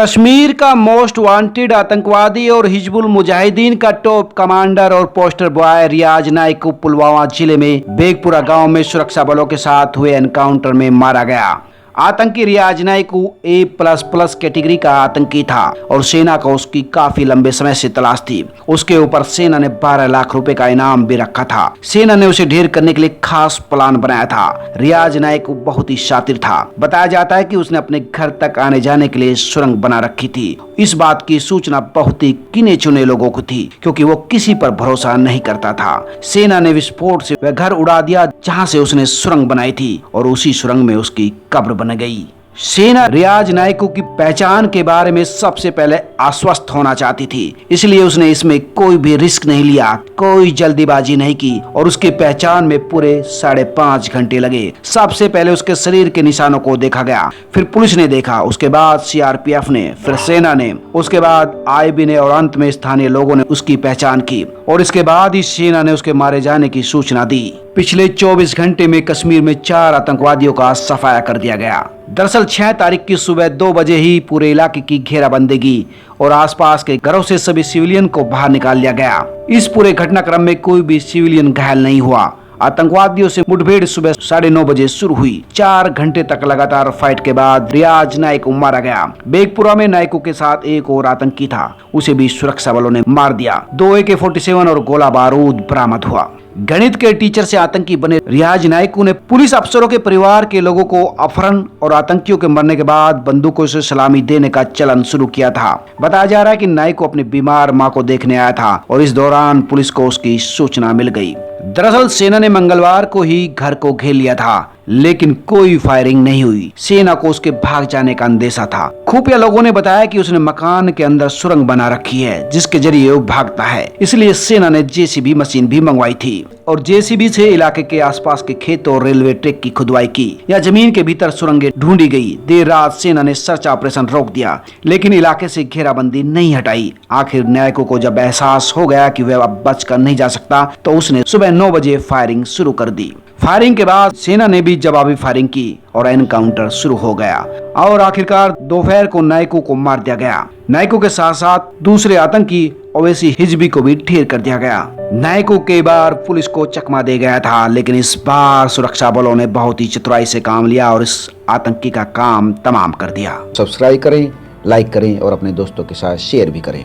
कश्मीर का most wanted आतंकवादी और हिजबुल मुजाहिदीन का टॉप कमांडर और पोस्टर बॉय रियाज नाइक को पुलवामा जिले में बेगपुरा गांव में सुरक्षा बलों के साथ हुए एनकाउंटर में मारा गया। आतंकी रियाज नाइक A++ कैटेगरी का आतंकी था और सेना को उसकी काफी लंबे समय से तलाश थी। उसके ऊपर सेना ने 12 लाख रुपए का इनाम भी रखा था। सेना ने उसे ढेर करने के लिए खास प्लान बनाया था। रियाज नाइक बहुत ही शातिर था। बताया जाता है कि उसने अपने घर तक आने जाने के लिए सुरंग बना रखी थी। इस बात की सूचना बहुत ही गिने चुने लोगों को थी, क्योंकि वो किसी पर भरोसा नहीं करता था। सेना ने विस्फोट से वह घर उड़ा दिया जहां से उसने सुरंग बनाई थी और उसी सुरंग में उसकी कब्र बन गई। सेना रियाज नाइक की पहचान के बारे में सबसे पहले आश्वस्त होना चाहती थी, इसलिए उसने इसमें कोई भी रिस्क नहीं लिया, कोई जल्दीबाजी नहीं की और उसकी पहचान में पूरे 5.5 घंटे लगे। सबसे पहले उसके शरीर के निशानों को देखा गया, फिर पुलिस ने देखा, उसके बाद CRPF ने, फिर सेना ने, उसके बाद IB ने और अंत में स्थानीय लोगों ने उसकी पहचान की और इसके बाद ही सेना ने उसके मारे जाने की सूचना दी। पिछले 24 घंटे में कश्मीर में 4 आतंकवादियों का सफाया कर दिया गया। दरअसल 6 तारीख की सुबह 2 बजे ही पूरे इलाके की घेराबंदी की और आसपास के घरों से सभी सिविलियन को बाहर निकाल लिया गया। इस पूरे घटनाक्रम में कोई भी सिविलियन घायल नहीं हुआ। आतंकवादियों से मुठभेड़ सुबह 9:30 बजे शुरू हुई। 4 घंटे तक लगातार फाइट के बाद रियाज नाइक को मारा गया। बेगपुरा में नाइक के साथ एक और आतंकी था, उसे भी सुरक्षा बलों ने मार दिया। 2 AK-47 और गोला बारूद बरामद हुआ। गणित के टीचर से आतंकी बने रियाज नाइक ने पुलिस अफसरों के परिवार के लोगों को अपहरण और आतंकियों के मरने के बाद बंदूकों से सलामी देने का चलन शुरू किया था। बताया जा रहा है कि नाइक को अपनी बीमार मां को देखने आया था और इस दौरान पुलिस को उसकी सूचना मिल गई। दरअसल सेना ने मंगलवार को ही घर को घेर लिया था, लेकिन कोई फायरिंग नहीं हुई। सेना को उसके भाग जाने का अंदेशा था। खुफिया लोगों ने बताया कि उसने मकान के अंदर सुरंग बना रखी है जिसके जरिए वो भागता है, इसलिए सेना ने JCB मशीन भी मंगवाई थी और JCB से इलाके के आसपास के खेतों और रेलवे ट्रैक की खुदाई की या जमीन के भीतर सुरंगें ढूंढी गई। देर रात सेना ने सर्च ऑपरेशन रोक दिया, लेकिन इलाके से घेराबंदी नहीं हटाई। आखिर नायकों को जब एहसास हो गया कि वह अब बचकर नहीं जा सकता, तो उसने सुबह 9 बजे फायरिंग शुरू कर दी। फायरिंग के बाद सेना ने भी जवाबी फायरिंग की और एनकाउंटर शुरू हो गया और आखिरकार दोपहर को नाइको को मार दिया गया। नाइको के साथ साथ दूसरे आतंकी ओवैसी हिजबी को भी ढेर कर दिया गया। नाइको कई बार पुलिस को चकमा दे गया था, लेकिन इस बार सुरक्षा बलों ने बहुत ही चतुराई से काम लिया और इस आतंकी का काम तमाम कर दिया। सब्सक्राइब करें, लाइक करें और अपने दोस्तों के साथ शेयर भी करें।